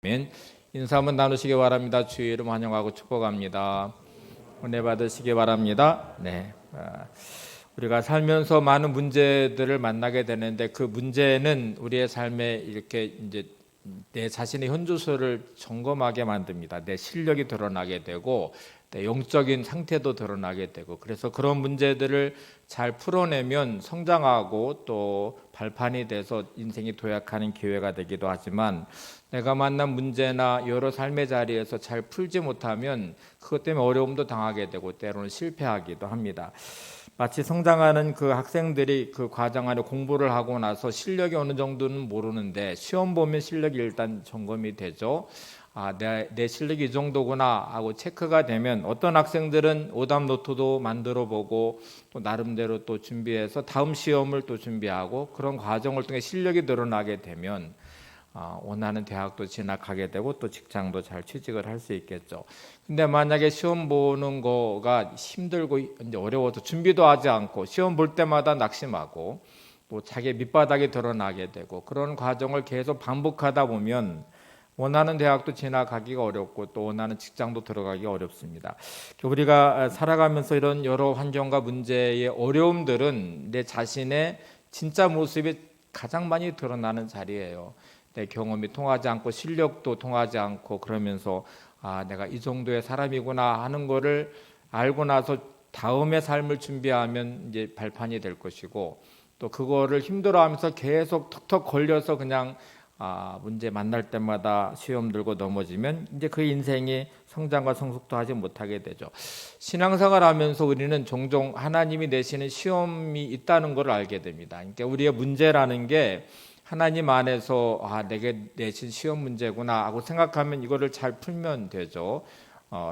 아멘. 인사 한번 나누시기 바랍니다. 주의 이름 환영하고 축복합니다. 은혜 받으시기 바랍니다. 네. 우리가 살면서 많은 문제들을 만나게 되는데 그 문제는 우리의 삶에 이렇게 이제 내 자신의 현주소를 점검하게 만듭니다. 내 실력이 드러나게 되고 내 영적인 상태도 드러나게 되고, 그래서 그런 문제들을 잘 풀어내면 성장하고 또 발판이 돼서 인생이 도약하는 기회가 되기도 하지만, 내가 만난 문제나 여러 삶의 자리에서 잘 풀지 못하면 그것 때문에 어려움도 당하게 되고 때로는 실패하기도 합니다. 마치 성장하는 그 학생들이 그 과정 안에 공부를 하고 나서 실력이 어느 정도는 모르는데 시험 보면 실력이 일단 점검이 되죠. 내 실력이 이 정도구나 하고 체크가 되면 어떤 학생들은 오답 노트도 만들어 보고 또 나름대로 또 준비해서 다음 시험을 또 준비하고, 그런 과정을 통해 실력이 늘어나게 되면 원하는 대학도 진학하게 되고 또 직장도 잘 취직을 할 수 있겠죠. 근데 만약에 시험 보는 거가 힘들고 이제 어려워서 준비도 하지 않고 시험 볼 때마다 낙심하고 또 자기의 밑바닥이 드러나게 되고, 그런 과정을 계속 반복하다 보면 원하는 대학도 진학하기가 어렵고 또 원하는 직장도 들어가기가 어렵습니다. 우리가 살아가면서 이런 여러 환경과 문제의 어려움들은 내 자신의 진짜 모습이 가장 많이 드러나는 자리예요. 내 경험이 통하지 않고 실력도 통하지 않고 그러면서 내가 이 정도의 사람이구나 하는 거를 알고 나서 다음의 삶을 준비하면 이제 발판이 될 것이고, 또 그거를 힘들어하면서 계속 턱턱 걸려서 그냥 문제 만날 때마다 시험 들고 넘어지면 이제 그 인생이 성장과 성숙도 하지 못하게 되죠. 신앙생활 하면서 우리는 종종 하나님이 내시는 시험이 있다는 걸 알게 됩니다. 그러니까 우리의 문제라는 게 하나님 안에서 내게 내신 시험 문제구나 하고 생각하면 이거를 잘 풀면 되죠.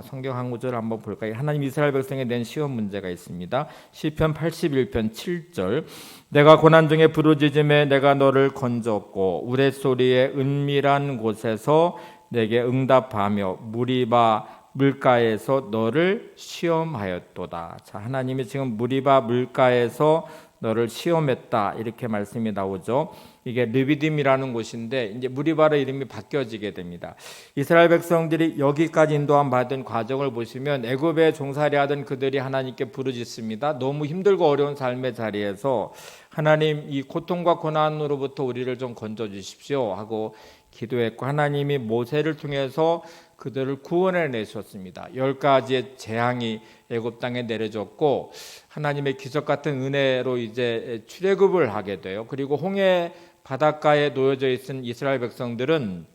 성경 한 구절 한번 볼까요? 하나님 이스라엘 백성에 낸 시험 문제가 있습니다. 시편 81편 7절. 내가 고난 중에 부르짖음에 내가 너를 건졌고 우레소리의 은밀한 곳에서 내게 응답하며 무리바 물가에서 너를 시험하였도다. 자, 하나님이 지금 무리바 물가에서 너를 시험했다 이렇게 말씀이 나오죠. 이게 르비딤이라는 곳인데 이제 무리바의 이름이 바뀌어지게 됩니다. 이스라엘 백성들이 여기까지 인도함 받은 과정을 보시면 애굽에 종살이하던 그들이 하나님께 부르짖습니다. 너무 힘들고 어려운 삶의 자리에서 하나님, 이 고통과 고난으로부터 우리를 좀 건져 주십시오 하고 기도했고, 하나님이 모세를 통해서 그들을 구원해 내셨습니다. 10가지의 재앙이 애굽 땅에 내려졌고 하나님의 기적 같은 은혜로 이제 출애굽을 하게 돼요. 그리고 홍해 바닷가에 놓여져 있은 이스라엘 백성들은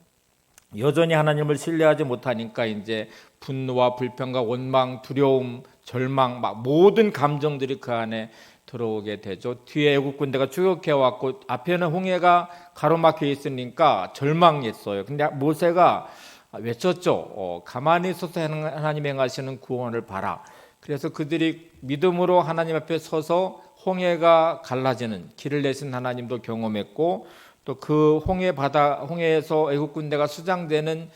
여전히 하나님을 신뢰하지 못하니까 이제 분노와 불평과 원망, 두려움, 절망, 막 모든 감정들이 그 안에 들어오게 되죠. 뒤에 애국 군대가 추격해 왔고 앞에는 홍해가 가로막혀 있으니까 절망했어요. 근데 모세가 외쳤죠. 가만히 있어서 하나님 행하시는 구원을 봐라. 그래서 그들이 믿음으로 하나님 앞에 서서 홍해가 갈라지는 길을 내신 하나님도 경험했고, 또 그 홍해에서 애국 군대가 수장되는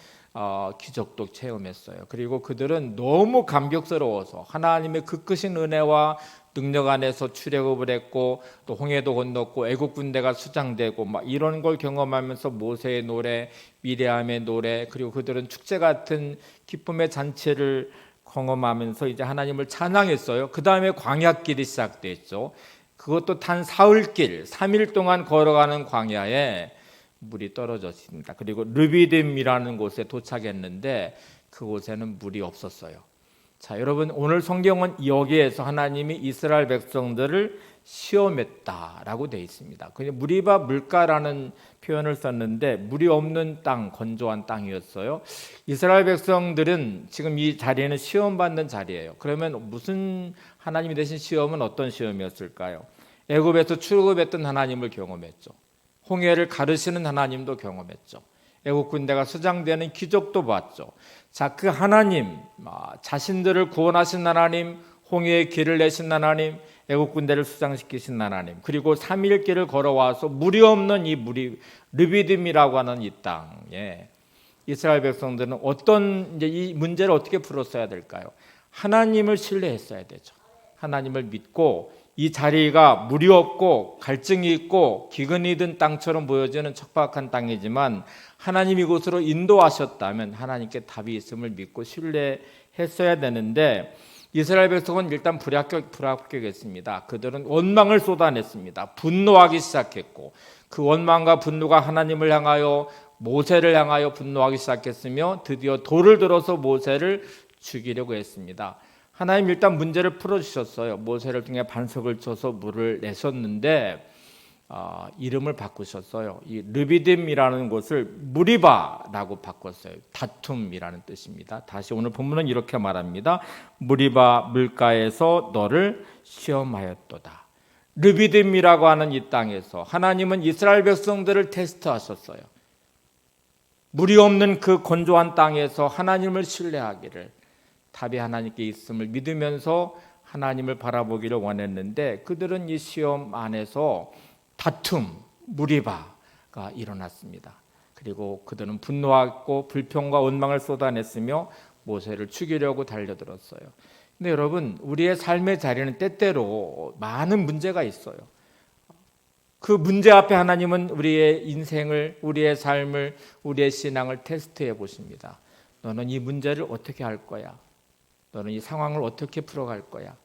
기적도 체험했어요. 그리고 그들은 너무 감격스러워서 하나님의 그 크신 은혜와 능력 안에서 출애굽을 했고 또 홍해도 건넜고 애국 군대가 수장되고 막 이런 걸 경험하면서 모세의 노래, 미리암의 노래, 그리고 그들은 축제 같은 기쁨의 잔치를 경험하면서 이제 하나님을 찬양했어요. 그 다음에 광야길이 시작됐죠. 그것도 단 사흘길 3일 동안 걸어가는 광야에 물이 떨어졌습니다. 그리고 르비딤이라는 곳에 도착했는데 그곳에는 물이 없었어요. 자, 여러분, 오늘 성경은 여기에서 하나님이 이스라엘 백성들을 시험했다라고 되어 있습니다. 그냥 무리바 물가라는 표현을 썼는데 물이 없는 땅, 건조한 땅이었어요. 이스라엘 백성들은 지금 이 자리에는 시험받는 자리예요. 그러면 무슨 하나님이 되신 시험은 어떤 시험이었을까요? 애굽에서 출애굽했던 하나님을 경험했죠. 홍해를 가르시는 하나님도 경험했죠. 애국 군대가 수장되는 기적도 봤죠. 자, 그 하나님, 자신들을 구원하신 하나님, 홍해의 길을 내신 하나님, 애국 군대를 수장시키신 하나님, 그리고 3일 길을 걸어와서 물이 없는 이 르비딤이라고 하는 이 땅에 이스라엘 백성들은 이제 이 문제를 어떻게 풀었어야 될까요? 하나님을 신뢰했어야 되죠. 하나님을 믿고 이 자리가 물이 없고 갈증이 있고 기근이 든 땅처럼 보여지는 척박한 땅이지만 하나님이 이곳으로 인도하셨다면 하나님께 답이 있음을 믿고 신뢰했어야 되는데 이스라엘 백성은 일단 불합격했습니다. 그들은 원망을 쏟아냈습니다. 분노하기 시작했고 그 원망과 분노가 하나님을 향하여 모세를 향하여 분노하기 시작했으며 드디어 돌을 들어서 모세를 죽이려고 했습니다. 하나님 일단 문제를 풀어주셨어요. 모세를 통해 반석을 쳐서 물을 내셨는데 이름을 바꾸셨어요. 이 르비딤이라는 곳을 무리바라고 바꿨어요. 다툼이라는 뜻입니다. 다시 오늘 본문은 이렇게 말합니다. 무리바 물가에서 너를 시험하였도다. 르비딤이라고 하는 이 땅에서 하나님은 이스라엘 백성들을 테스트하셨어요. 물이 없는 그 건조한 땅에서 하나님을 신뢰하기를, 답이 하나님께 있음을 믿으면서 하나님을 바라보기를 원했는데 그들은 이 시험 안에서 다툼, 무리바가 일어났습니다. 그리고 그들은 분노하고 불평과 원망을 쏟아냈으며 모세를 죽이려고 달려들었어요. 근데 여러분, 우리의 삶의 자리는 때때로 많은 문제가 있어요. 그 문제 앞에 하나님은 우리의 인생을, 우리의 삶을, 우리의 신앙을 테스트해 보십니다. 너는 이 문제를 어떻게 할 거야? 너는 이 상황을 어떻게 풀어갈 거야?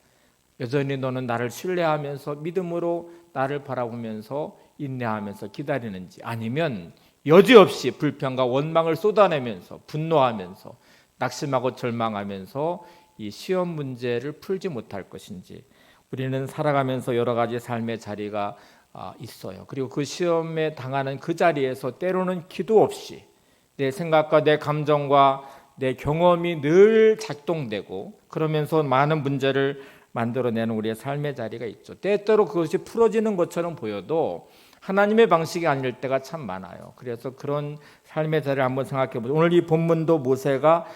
여전히 너는 나를 신뢰하면서 믿음으로 나를 바라보면서 인내하면서 기다리는지, 아니면 여지없이 불평과 원망을 쏟아내면서 분노하면서 낙심하고 절망하면서 이 시험 문제를 풀지 못할 것인지. 우리는 살아가면서 여러 가지 삶의 자리가 있어요. 그리고 그 시험에 당하는 그 자리에서 때로는 기도 없이 내 생각과 내 감정과 내 경험이 늘 작동되고 그러면서 많은 문제를 만들어내는 우리의 삶의 자리가 있죠. 때때로 그것이 풀어지는 것처럼 보여도 하나님의 방식이 아닐 때가 참 많아요. 그래서 그런 삶의 자리를 한번 생각해 보죠. 오늘 이 본문도 모세가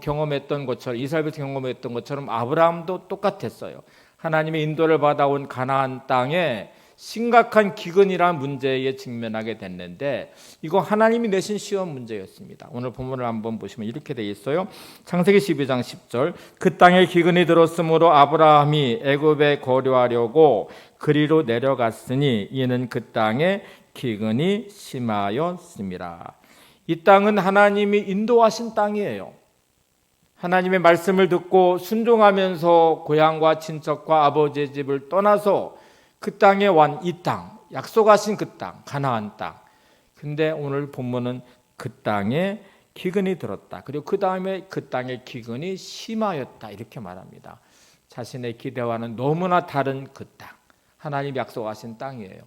경험했던 것처럼, 이스라엘이 경험했던 것처럼 아브라함도 똑같았어요. 하나님의 인도를 받아온 가나안 땅에 심각한 기근이라는 문제에 직면하게 됐는데 이거 하나님이 내신 시험 문제였습니다. 오늘 본문을 한번 보시면 이렇게 되어 있어요. 창세기 12장 10절, 그 땅에 기근이 들었으므로 아브라함이 애굽에 거류하려고 그리로 내려갔으니 이는 그 땅에 기근이 심하였습니다. 이 땅은 하나님이 인도하신 땅이에요. 하나님의 말씀을 듣고 순종하면서 고향과 친척과 아버지의 집을 떠나서 그 땅에 완 이 땅, 약속하신 그 땅, 가나안 땅. 근데 오늘 본문은 그 땅에 기근이 들었다. 그리고 그 다음에 그 땅에 기근이 심하였다. 이렇게 말합니다. 자신의 기대와는 너무나 다른 그 땅. 하나님이 약속하신 땅이에요.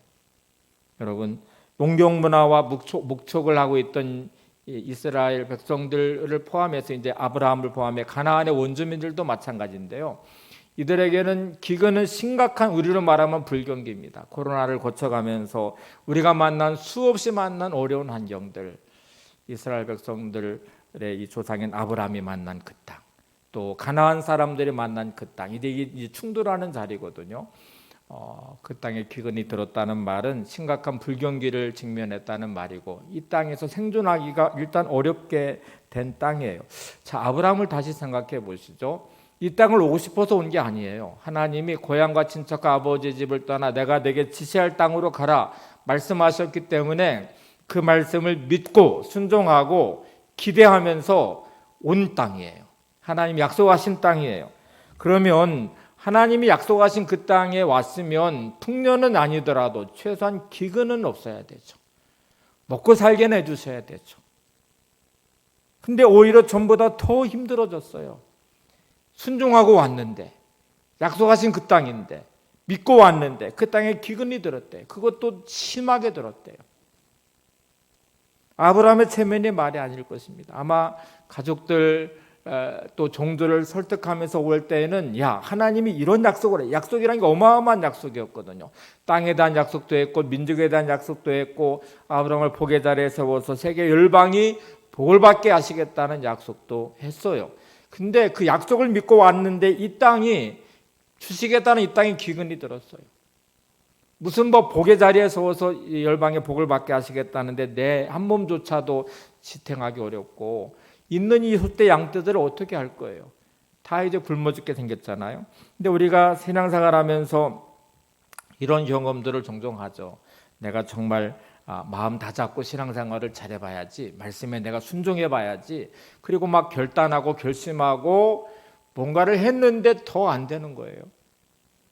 여러분, 농경 문화와 목축을 하고 있던 이스라엘 백성들을 포함해서 이제 아브라함을 포함해 가나안의 원주민들도 마찬가지인데요. 이들에게는 기근은 심각한, 우리로 말하면 불경기입니다. 코로나를 거쳐가면서 우리가 만난 수없이 만난 어려운 환경들, 이스라엘 백성들의 이 조상인 아브라함이 만난 그 땅, 또 가나안 사람들이 만난 그 땅, 이게 충돌하는 자리거든요. 그 땅에 기근이 들었다는 말은 심각한 불경기를 직면했다는 말이고 이 땅에서 생존하기가 일단 어렵게 된 땅이에요. 자, 아브라함을 다시 생각해 보시죠. 이 땅을 오고 싶어서 온 게 아니에요. 하나님이 고향과 친척과 아버지 집을 떠나 내가 내게 지시할 땅으로 가라 말씀하셨기 때문에 그 말씀을 믿고 순종하고 기대하면서 온 땅이에요. 하나님이 약속하신 땅이에요. 그러면 하나님이 약속하신 그 땅에 왔으면 풍년은 아니더라도 최소한 기근은 없어야 되죠. 먹고 살게 내주셔야 되죠. 근데 오히려 전보다 더 힘들어졌어요. 순종하고 왔는데, 약속하신 그 땅인데, 믿고 왔는데 그 땅에 기근이 들었대요. 그것도 심하게 들었대요. 아브라함의 체면이 말이 아닐 것입니다. 아마 가족들 또 종들을 설득하면서 올 때에는 야, 하나님이 이런 약속을 해. 약속이라는 게 어마어마한 약속이었거든요. 땅에 대한 약속도 했고 민족에 대한 약속도 했고 아브라함을 복의 자리에 세워서 세계 열방이 복을 받게 하시겠다는 약속도 했어요. 근데 그 약속을 믿고 왔는데 이 땅이 주시겠다는 이 땅에 기근이 들었어요. 무슨 복의 자리에 서워서 열방의 복을 받게 하시겠다는데 내 한 몸조차도 지탱하기 어렵고 있는 이 숫대 양떼들을 어떻게 할 거예요? 다 이제 굶어 죽게 생겼잖아요. 근데 우리가 신앙생활 하면서 이런 경험들을 종종 하죠. 내가 정말 마음 다 잡고 신앙생활을 잘해봐야지, 말씀에 내가 순종해봐야지, 그리고 막 결단하고 결심하고 뭔가를 했는데 더 안 되는 거예요.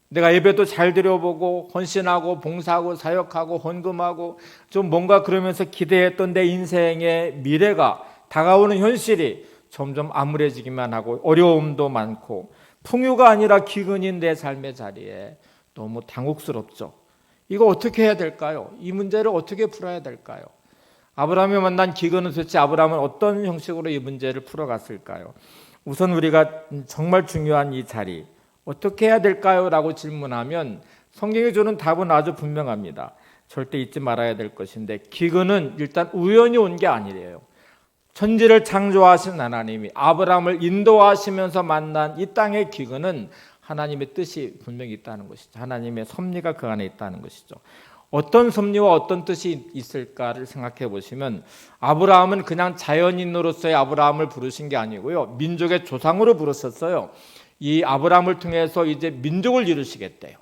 내가 예배도 잘 드려보고 헌신하고 봉사하고 사역하고 헌금하고 좀 뭔가 그러면서 기대했던 내 인생의 미래가 다가오는 현실이 점점 암울해지기만 하고 어려움도 많고 풍요가 아니라 기근인 내 삶의 자리에 너무 당혹스럽죠. 이거 어떻게 해야 될까요? 이 문제를 어떻게 풀어야 될까요? 아브라함이 만난 기근은 도대체 아브라함은 어떤 형식으로 이 문제를 풀어갔을까요? 우선 우리가 정말 중요한 이 자리 어떻게 해야 될까요? 라고 질문하면 성경이 주는 답은 아주 분명합니다. 절대 잊지 말아야 될 것인데 기근은 일단 우연히 온 게 아니래요. 천지를 창조하신 하나님이 아브라함을 인도하시면서 만난 이 땅의 기근은 하나님의 뜻이 분명히 있다는 것이죠. 하나님의 섭리가 그 안에 있다는 것이죠. 어떤 섭리와 어떤 뜻이 있을까를 생각해 보시면 아브라함은 그냥 자연인으로서의 아브라함을 부르신 게 아니고요. 민족의 조상으로 부르셨어요. 이 아브라함을 통해서 이제 민족을 이루시겠대요.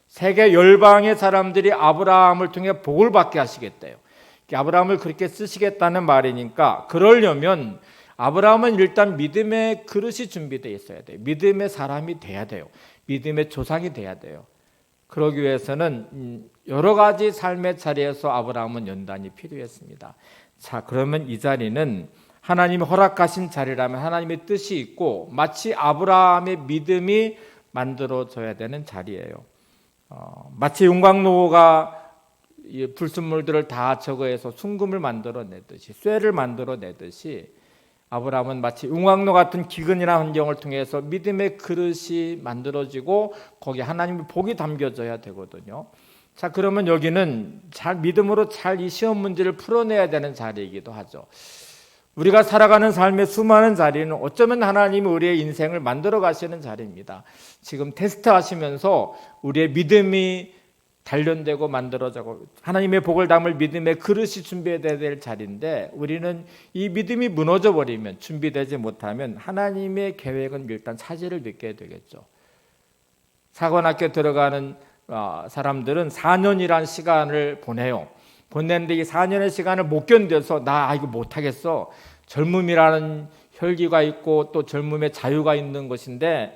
세계 열방의 사람들이 아브라함을 통해 복을 받게 하시겠대요. 아브라함을 그렇게 쓰시겠다는 말이니까 그러려면 아브라함은 일단 믿음의 그릇이 준비되어 있어야 돼요. 믿음의 사람이 돼야 돼요. 믿음의 조상이 돼야 돼요. 그러기 위해서는 여러 가지 삶의 자리에서 아브라함은 연단이 필요했습니다. 자, 그러면 이 자리는 하나님이 허락하신 자리라면 하나님의 뜻이 있고 마치 아브라함의 믿음이 만들어져야 되는 자리예요. 마치 용광로가 불순물들을 다 제거해서 순금을 만들어내듯이 쇠를 만들어내듯이 아브라함은 마치 용광로 같은 기근이나 환경을 통해서 믿음의 그릇이 만들어지고 거기에 하나님의 복이 담겨져야 되거든요. 자, 그러면 여기는 잘 믿음으로 잘 이 시험 문제를 풀어내야 되는 자리이기도 하죠. 우리가 살아가는 삶의 수많은 자리는 어쩌면 하나님이 우리의 인생을 만들어 가시는 자리입니다. 지금 테스트하시면서 우리의 믿음이 단련되고 만들어지고 하나님의 복을 담을 믿음의 그릇이 준비되어야 될 자리인데 우리는 이 믿음이 무너져 버리면 준비되지 못하면 하나님의 계획은 일단 차질을 느끼게 되겠죠. 사관학교 들어가는 사람들은 4년이란 시간을 보내요. 보냈는데 이 4년의 시간을 못 견뎌서 나 이거 못하겠어. 젊음이라는 혈기가 있고 또 젊음의 자유가 있는 것인데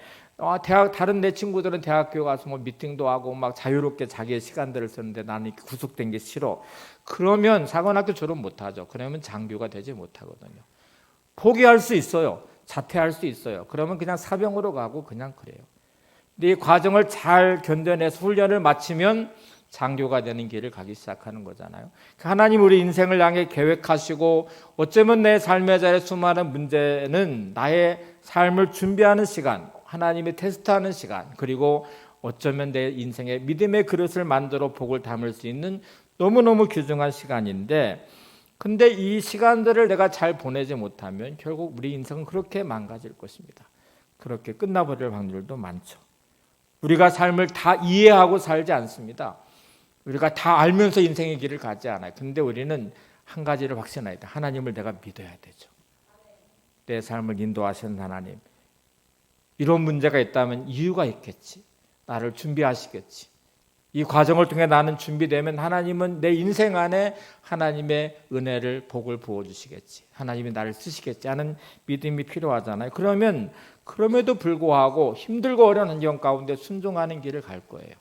다른 내 친구들은 대학교 가서 뭐 미팅도 하고 막 자유롭게 자기의 시간들을 쓰는데 나는 이렇게 구속된 게 싫어. 그러면 사관학교 졸업 못하죠. 그러면 장교가 되지 못하거든요. 포기할 수 있어요. 자퇴할 수 있어요. 그러면 그냥 사병으로 가고 그냥 그래요. 근데 이 과정을 잘 견뎌내서 훈련을 마치면 장교가 되는 길을 가기 시작하는 거잖아요. 하나님 우리 인생을 향해 계획하시고 어쩌면 내 삶의 자리의 수많은 문제는 나의 삶을 준비하는 시간, 하나님이 테스트하는 시간, 그리고 어쩌면 내 인생의 믿음의 그릇을 만들어 복을 담을 수 있는 너무너무 귀중한 시간인데 근데 이 시간들을 내가 잘 보내지 못하면 결국 우리 인생은 그렇게 망가질 것입니다. 그렇게 끝나버릴 확률도 많죠. 우리가 삶을 다 이해하고 살지 않습니다. 우리가 다 알면서 인생의 길을 가지 않아요. 근데 우리는 한 가지를 확신해야 돼. 하나님을 내가 믿어야 되죠. 내 삶을 인도하시는 하나님. 이런 문제가 있다면 이유가 있겠지. 나를 준비하시겠지. 이 과정을 통해 나는 준비되면 하나님은 내 인생 안에 하나님의 은혜를 복을 부어주시겠지. 하나님이 나를 쓰시겠지 하는 믿음이 필요하잖아요. 그러면 그럼에도 불구하고 힘들고 어려운 환경 가운데 순종하는 길을 갈 거예요.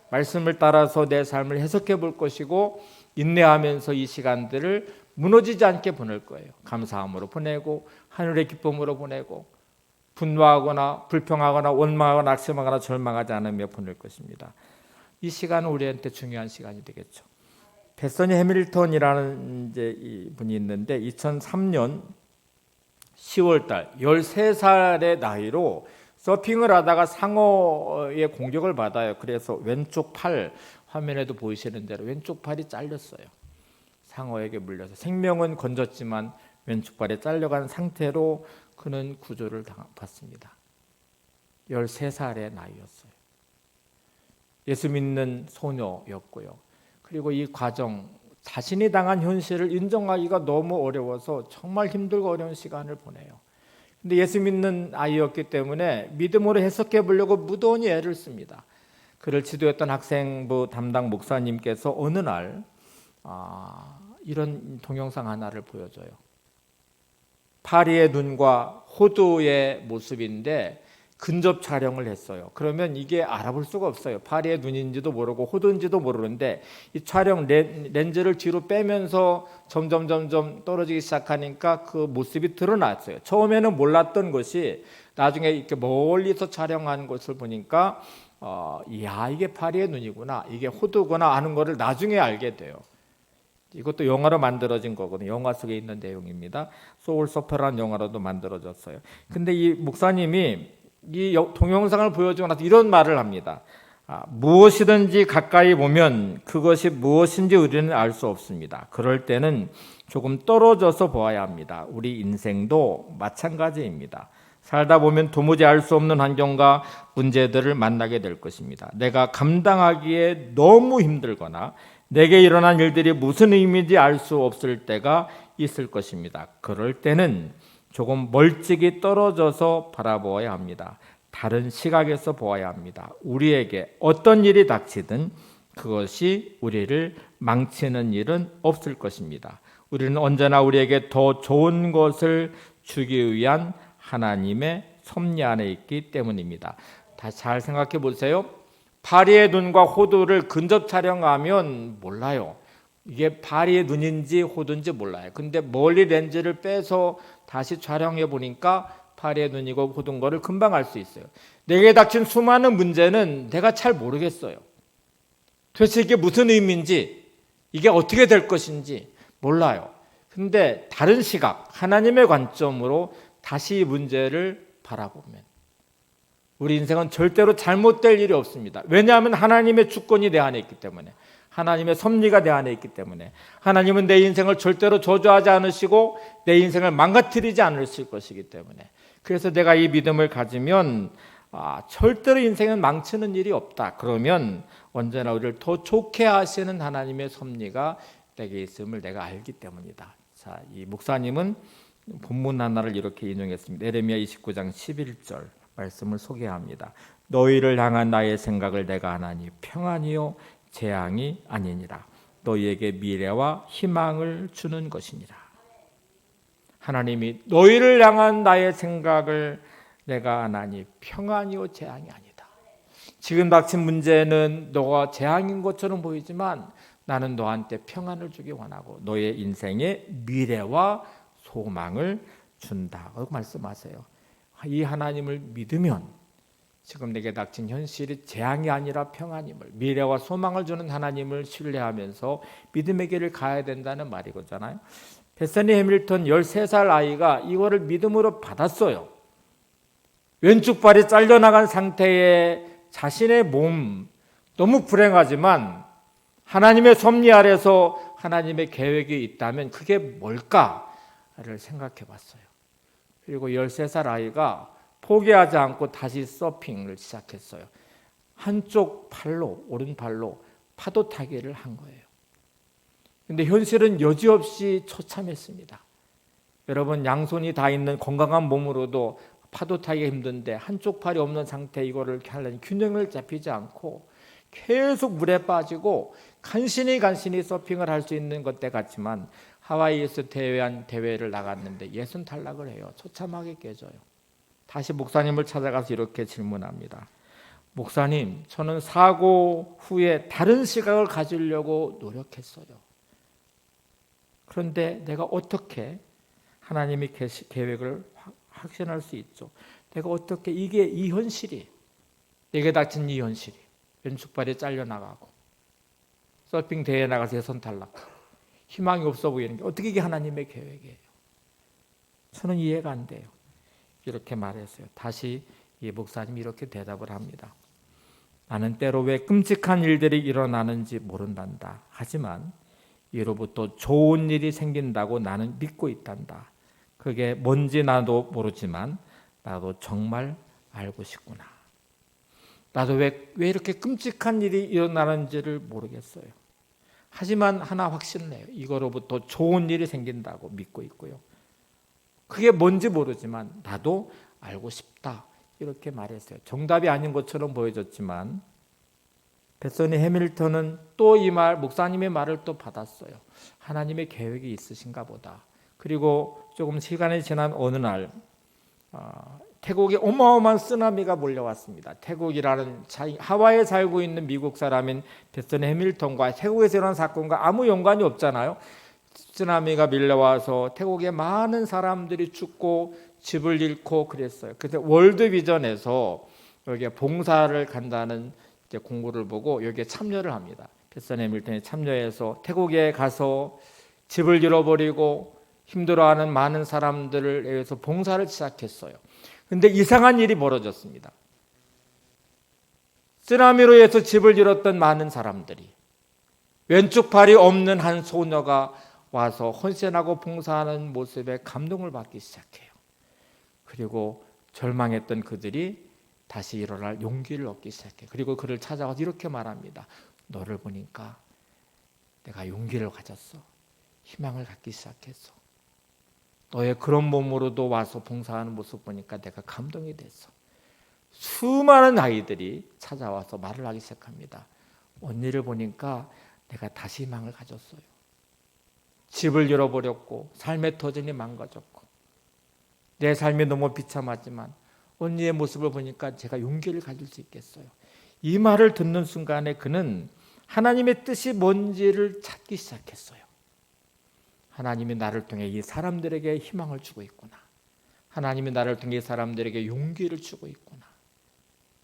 말씀을 따라서 내 삶을 해석해 볼 것이고 인내하면서 이 시간들을 무너지지 않게 보낼 거예요. 감사함으로 보내고 하늘의 기쁨으로 보내고 분노하거나 불평하거나 원망하거나 낙심하거나 절망하지 않으며 보낼 것입니다. 이 시간은 우리한테 중요한 시간이 되겠죠. 베서니 해밀턴이라는 이제 분이 있는데 2003년 10월 달 13살의 나이로 서핑을 하다가 상어의 공격을 받아요. 그래서 왼쪽 팔 화면에도 보이시는 대로 왼쪽 팔이 잘렸어요. 상어에게 물려서 생명은 건졌지만 왼쪽 팔이 잘려간 상태로 그는 구조를 받습니다. 13살의 나이였어요. 예수 믿는 소녀였고요. 그리고 이 과정, 자신이 당한 현실을 인정하기가 너무 어려워서 정말 힘들고 어려운 시간을 보내요. 근데 예수 믿는 아이였기 때문에 믿음으로 해석해 보려고 무던히 애를 씁니다. 그를 지도했던 학생부 담당 목사님께서 어느 날 이런 동영상 하나를 보여줘요. 파리의 눈과 호두의 모습인데 근접 촬영을 했어요. 그러면 이게 알아볼 수가 없어요. 파리의 눈인지도 모르고 호두인지도 모르는데 이 촬영 렌즈를 뒤로 빼면서 점점 떨어지기 시작하니까 그 모습이 드러났어요. 처음에는 몰랐던 것이 나중에 이렇게 멀리서 촬영한 것을 보니까 이야, 이게 파리의 눈이구나, 이게 호두구나 하는 것을 나중에 알게 돼요. 이것도 영화로 만들어진 거거든요. 영화 속에 있는 내용입니다. 소울 서퍼라는 영화로도 만들어졌어요. 근데 이 목사님이 이 동영상을 보여주고 나서 이런 말을 합니다. 무엇이든지 가까이 보면 그것이 무엇인지 우리는 알 수 없습니다. 그럴 때는 조금 떨어져서 보아야 합니다. 우리 인생도 마찬가지입니다. 살다 보면 도무지 알 수 없는 환경과 문제들을 만나게 될 것입니다. 내가 감당하기에 너무 힘들거나 내게 일어난 일들이 무슨 의미인지 알 수 없을 때가 있을 것입니다. 그럴 때는 조금 멀찍이 떨어져서 바라보아야 합니다. 다른 시각에서 보아야 합니다. 우리에게 어떤 일이 닥치든 그것이 우리를 망치는 일은 없을 것입니다. 우리는 언제나 우리에게 더 좋은 것을 주기 위한 하나님의 섭리 안에 있기 때문입니다. 다시 잘 생각해 보세요. 파리의 눈과 호두를 근접 촬영하면 몰라요. 이게 파리의 눈인지 호두인지 몰라요. 근데 멀리 렌즈를 빼서 다시 촬영해 보니까 파리의 눈이고 호두인 거를 금방 알 수 있어요. 내게 닥친 수많은 문제는 내가 잘 모르겠어요. 도대체 이게 무슨 의미인지, 이게 어떻게 될 것인지 몰라요. 근데 다른 시각, 하나님의 관점으로 다시 이 문제를 바라보면 우리 인생은 절대로 잘못될 일이 없습니다. 왜냐하면 하나님의 주권이 내 안에 있기 때문에, 하나님의 섭리가 내 안에 있기 때문에, 하나님은 내 인생을 절대로 저주하지 않으시고 내 인생을 망가뜨리지 않으실 것이기 때문에, 그래서 내가 이 믿음을 가지면 절대로 인생은 망치는 일이 없다. 그러면 언제나 우리를 더 좋게 하시는 하나님의 섭리가 내게 있음을 내가 알기 때문이다. 자, 이 목사님은 본문 하나를 이렇게 인용했습니다. 예레미야 29장 11절 말씀을 소개합니다. 너희를 향한 나의 생각을 내가 아나니 평안이요 재앙이 아니니라. 너희에게 미래와 희망을 주는 것이니라. 하나님이 너희를 향한 나의 생각을 내가 아나니 평안이요 재앙이 아니다. 지금 닥친 문제는 너가 재앙인 것처럼 보이지만 나는 너한테 평안을 주기 원하고 너의 인생에 미래와 소망을 준다고 말씀하세요. 이 하나님을 믿으면 지금 내게 닥친 현실이 재앙이 아니라 평안임을, 미래와 소망을 주는 하나님을 신뢰하면서 믿음의 길을 가야 된다는 말이잖아요. 베서니 해밀턴 13살 아이가 이거를 믿음으로 받았어요. 왼쪽 발이 잘려나간 상태의 자신의 몸, 너무 불행하지만 하나님의 섭리 아래서 하나님의 계획이 있다면 그게 뭘까를 생각해 봤어요. 그리고 13살 아이가 포기하지 않고 다시 서핑을 시작했어요. 한쪽 팔로, 오른팔로 파도 타기를 한 거예요. 근데 현실은 여지없이 처참했습니다. 여러분, 양손이 다 있는 건강한 몸으로도 파도 타기가 힘든데 한쪽 팔이 없는 상태 이거를 하려니 균형을 잡히지 않고 계속 물에 빠지고 간신히 서핑을 할 수 있는 것 같지만 하와이에서 대회를 나갔는데 60탈락을 해요. 처참하게 깨져요. 다시 목사님을 찾아가서 이렇게 질문합니다. 목사님, 저는 사고 후에 다른 시각을 가지려고 노력했어요. 그런데 내가 어떻게 하나님의 계획을 확신할 수 있죠? 내가 어떻게 이게 이 현실이, 내게 닥친 이 현실이, 왼쪽발이 잘려나가고 서핑 대회에 나가서 예선 탈락하고 희망이 없어 보이는 게 어떻게 이게 하나님의 계획이에요? 저는 이해가 안 돼요. 이렇게 말했어요. 다시 이 목사님이 이렇게 대답을 합니다. 나는 때로 왜 끔찍한 일들이 일어나는지 모른단다. 하지만 이로부터 좋은 일이 생긴다고 나는 믿고 있단다. 그게 뭔지 나도 모르지만 나도 정말 알고 싶구나. 나도 왜 이렇게 끔찍한 일이 일어나는지를 모르겠어요. 하지만 하나 확신을 해요. 이거로부터 좋은 일이 생긴다고 믿고 있고요. 그게 뭔지 모르지만 나도 알고 싶다. 이렇게 말했어요. 정답이 아닌 것처럼 보여졌지만 베서니 해밀턴은 또 이 말, 목사님의 말을 또 받았어요. 하나님의 계획이 있으신가 보다. 그리고 조금 시간이 지난 어느 날 태국에 어마어마한 쓰나미가 몰려왔습니다. 태국이라는 하와이에 살고 있는 미국 사람인 베서니 해밀턴과 태국에서 일어난 사건과 아무 연관이 없잖아요. 쓰나미가 밀려와서 태국에 많은 사람들이 죽고 집을 잃고 그랬어요. 그래서 월드비전에서 여기에 봉사를 간다는 공고를 보고 여기에 참여를 합니다. 베서니 해밀턴이 참여해서 태국에 가서 집을 잃어버리고 힘들어하는 많은 사람들을 위해서 봉사를 시작했어요. 그런데 이상한 일이 벌어졌습니다. 쓰나미로 인해서 집을 잃었던 많은 사람들이 왼쪽 팔이 없는 한 소녀가 와서 헌신하고 봉사하는 모습에 감동을 받기 시작해요. 그리고 절망했던 그들이 다시 일어날 용기를 얻기 시작해요. 그리고 그를 찾아와서 이렇게 말합니다. 너를 보니까 내가 용기를 가졌어. 희망을 갖기 시작했어. 너의 그런 몸으로도 와서 봉사하는 모습 보니까 내가 감동이 됐어. 수많은 아이들이 찾아와서 말을 하기 시작합니다. 언니를 보니까 내가 다시 희망을 가졌어요. 집을 잃어버렸고 삶의 터전이 망가졌고 내 삶이 너무 비참하지만 언니의 모습을 보니까 제가 용기를 가질 수 있겠어요. 이 말을 듣는 순간에 그는 하나님의 뜻이 뭔지를 찾기 시작했어요. 하나님이 나를 통해 이 사람들에게 희망을 주고 있구나. 하나님이 나를 통해 이 사람들에게 용기를 주고 있구나.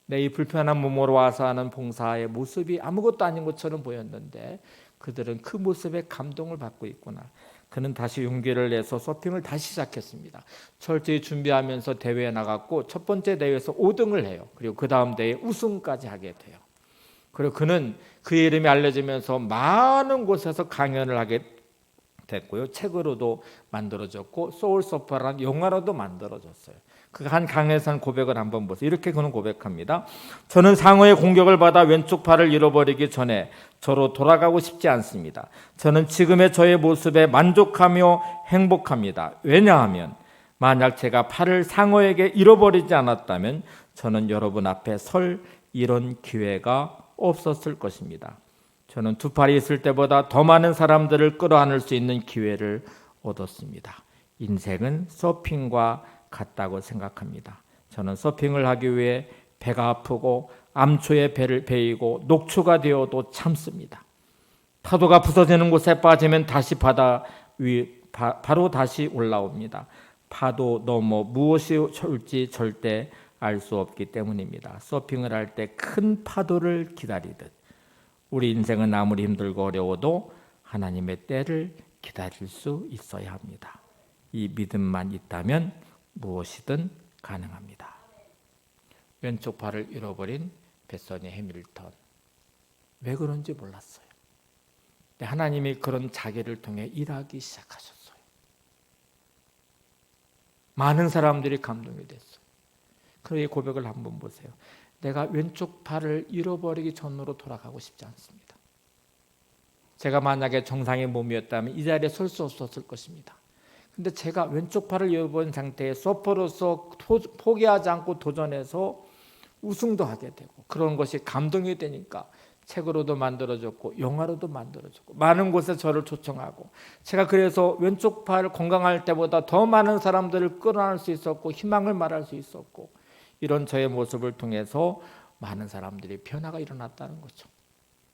내 이 불편한 몸으로 와서 하는 봉사의 모습이 아무것도 아닌 것처럼 보였는데 그들은 그 모습에 감동을 받고 있구나. 그는 다시 용기를 내서 서핑을 다시 시작했습니다. 철저히 준비하면서 대회에 나갔고 첫 번째 대회에서 5등을 해요. 그리고 그 다음 대회에 우승까지 하게 돼요. 그리고 그는 그의 이름이 알려지면서 많은 곳에서 강연을 하게 됐고요. 책으로도 만들어졌고 소울서퍼라는 영화로도 만들어졌어요. 그 한 강에서 한 고백을 한번 보세요. 이렇게 그는 고백합니다. 저는 상어의 공격을 받아 왼쪽 팔을 잃어버리기 전에 저로 돌아가고 싶지 않습니다. 저는 지금의 저의 모습에 만족하며 행복합니다. 왜냐하면 만약 제가 팔을 상어에게 잃어버리지 않았다면 저는 여러분 앞에 설 이런 기회가 없었을 것입니다. 저는 두 팔이 있을 때보다 더 많은 사람들을 끌어안을 수 있는 기회를 얻었습니다. 인생은 서핑과 같다고 생각합니다. 저는 서핑을 하기 위해 배가 아프고 암초에 배를 베이고 녹초가 되어도 참습니다. 파도가 부서지는 곳에 빠지면 다시 바다 위 바로 다시 올라옵니다. 파도 넘어 무엇이 올지 절대 알 수 없기 때문입니다. 서핑을 할 때 큰 파도를 기다리듯 우리 인생은 아무리 힘들고 어려워도 하나님의 때를 기다릴 수 있어야 합니다. 이 믿음만 있다면 무엇이든 가능합니다. 왼쪽 팔을 잃어버린 베서니 해밀턴. 왜 그런지 몰랐어요. 근데 하나님이 그런 자기를 통해 일하기 시작하셨어요. 많은 사람들이 감동이 됐어요. 그의 고백을 한번 보세요. 내가 왼쪽 팔을 잃어버리기 전으로 돌아가고 싶지 않습니다. 제가 만약에 정상의 몸이었다면 이 자리에 설 수 없었을 것입니다. 근데 제가 왼쪽 팔을 잃어버린 상태에 서퍼로서 포기하지 않고 도전해서 우승도 하게 되고 그런 것이 감동이 되니까 책으로도 만들어졌고 영화로도 만들어졌고 많은 곳에 저를 초청하고 제가 그래서 왼쪽 팔 건강할 때보다 더 많은 사람들을 끌어안을 수 있었고 희망을 말할 수 있었고 이런 저의 모습을 통해서 많은 사람들이 변화가 일어났다는 거죠.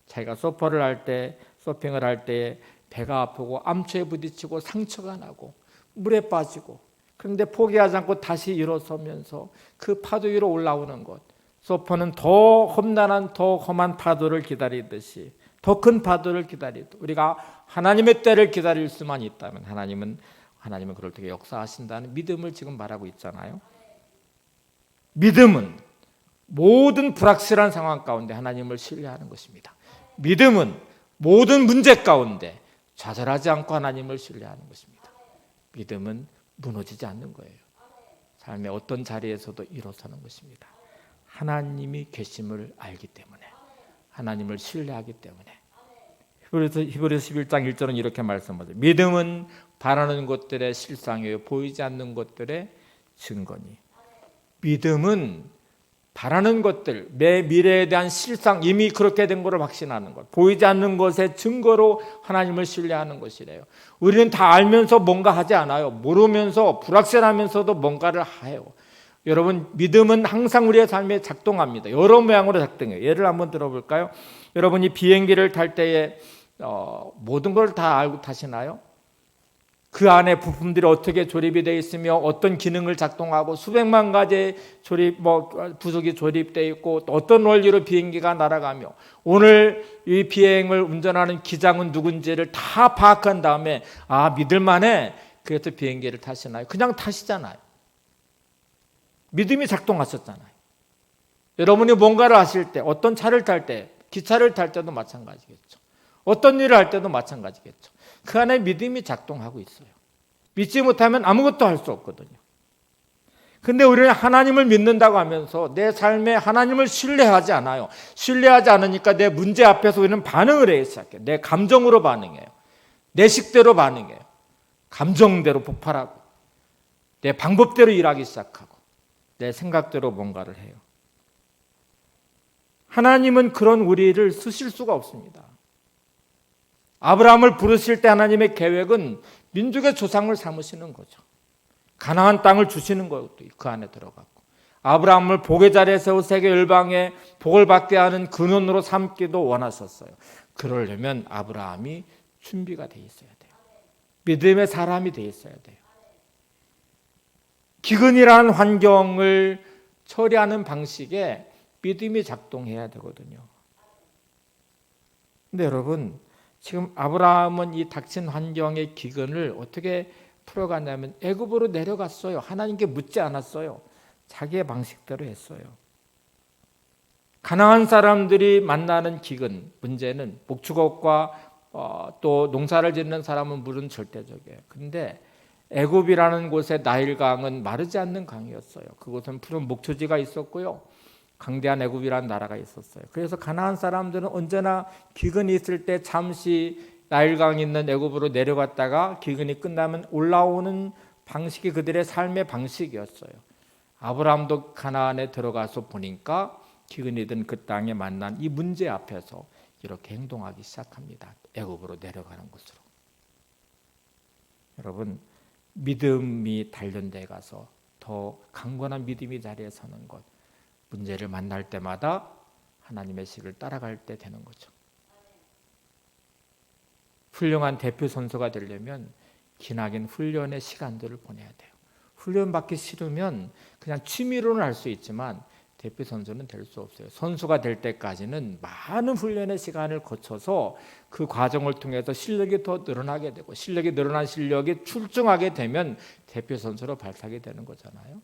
자기가 서핑을 할 때 배가 아프고 암초에 부딪히고 상처가 나고 물에 빠지고 그런데 포기하지 않고 다시 일어서면서 그 파도 위로 올라오는 것. 서퍼는 더 험난한 더 험한 파도를 기다리듯이 더 큰 파도를 기다리듯 우리가 하나님의 때를 기다릴 수만 있다면 하나님은 그럴 때 역사하신다는 믿음을 지금 말하고 있잖아요. 믿음은 모든 불확실한 상황 가운데 하나님을 신뢰하는 것입니다. 믿음은 모든 문제 가운데 좌절하지 않고 하나님을 신뢰하는 것입니다. 믿음은 무너지지 않는 거예요. 삶의 어떤 자리에서도 일어서는 것입니다. 하나님이 계심을 알기 때문에 하나님을 신뢰하기 때문에 히브리서 11장 1절은 이렇게 말씀하죠. 믿음은 바라는 것들의 실상이에요. 보이지 않는 것들의 증거니. 믿음은 바라는 것들, 내 미래에 대한 실상, 이미 그렇게 된 것을 확신하는 것, 보이지 않는 것의 증거로 하나님을 신뢰하는 것이래요. 우리는 다 알면서 뭔가 하지 않아요. 모르면서 불확실하면서도 뭔가를 해요. 여러분, 믿음은 항상 우리의 삶에 작동합니다. 여러 모양으로 작동해요. 예를 한번 들어볼까요? 여러분이 비행기를 탈 때에 모든 걸 다 알고 타시나요? 그 안에 부품들이 어떻게 조립이 되어 있으며 어떤 기능을 작동하고 수백만 가지의 부속이 조립되어 있고 또 어떤 원리로 비행기가 날아가며 오늘 이 비행을 운전하는 기장은 누군지를 다 파악한 다음에 믿을만해. 그래서 비행기를 타시나요? 그냥 타시잖아요. 믿음이 작동하셨잖아요. 여러분이 뭔가를 하실 때, 어떤 차를 탈 때, 기차를 탈 때도 마찬가지겠죠. 어떤 일을 할 때도 마찬가지겠죠. 그 안에 믿음이 작동하고 있어요. 믿지 못하면 아무것도 할 수 없거든요. 근데 우리는 하나님을 믿는다고 하면서 내 삶에 하나님을 신뢰하지 않아요. 신뢰하지 않으니까 내 문제 앞에서 우리는 반응을 해야 시작해요. 내 감정으로 반응해요. 내 식대로 반응해요. 감정대로 폭발하고 내 방법대로 일하기 시작하고 내 생각대로 뭔가를 해요. 하나님은 그런 우리를 쓰실 수가 없습니다. 아브라함을 부르실 때 하나님의 계획은 민족의 조상을 삼으시는 거죠. 가나안 땅을 주시는 것도 그 안에 들어갔고 아브라함을 복의 자리에 세워 세계 열방에 복을 받게 하는 근원으로 삼기도 원하셨어요. 그러려면 아브라함이 준비가 돼 있어야 돼요. 믿음의 사람이 돼 있어야 돼요. 기근이라는 환경을 처리하는 방식에 믿음이 작동해야 되거든요. 근데 여러분, 지금 아브라함은 이 닥친 환경의 기근을 어떻게 풀어갔냐면 애굽으로 내려갔어요. 하나님께 묻지 않았어요. 자기의 방식대로 했어요. 가나안 사람들이 만나는 기근, 문제는 목축업과 또 농사를 짓는 사람은 물은 절대적이에요. 근데 애굽이라는 곳의 나일강은 마르지 않는 강이었어요. 그곳은 푸른 목초지가 있었고요. 강대한 애굽이라는 나라가 있었어요. 그래서 가나안 사람들은 언제나 기근이 있을 때 잠시 나일강 있는 애굽으로 내려갔다가 기근이 끝나면 올라오는 방식이 그들의 삶의 방식이었어요. 아브라함도 가나안에 들어가서 보니까 기근이 든 그 땅에 만난 이 문제 앞에서 이렇게 행동하기 시작합니다. 애굽으로 내려가는 곳으로. 여러분, 믿음이 단련돼 가서 더 강건한 믿음이 자리에 서는 것. 문제를 만날 때마다 하나님의 식을 따라갈 때 되는 거죠. 훌륭한 대표 선수가 되려면 기나긴 훈련의 시간들을 보내야 돼요. 훈련 받기 싫으면 그냥 취미로는 할 수 있지만 대표 선수는 될 수 없어요. 선수가 될 때까지는 많은 훈련의 시간을 거쳐서 그 과정을 통해서 실력이 더 늘어나게 되고 실력이 늘어난 실력이 출중하게 되면 대표 선수로 발탁이 되는 거잖아요.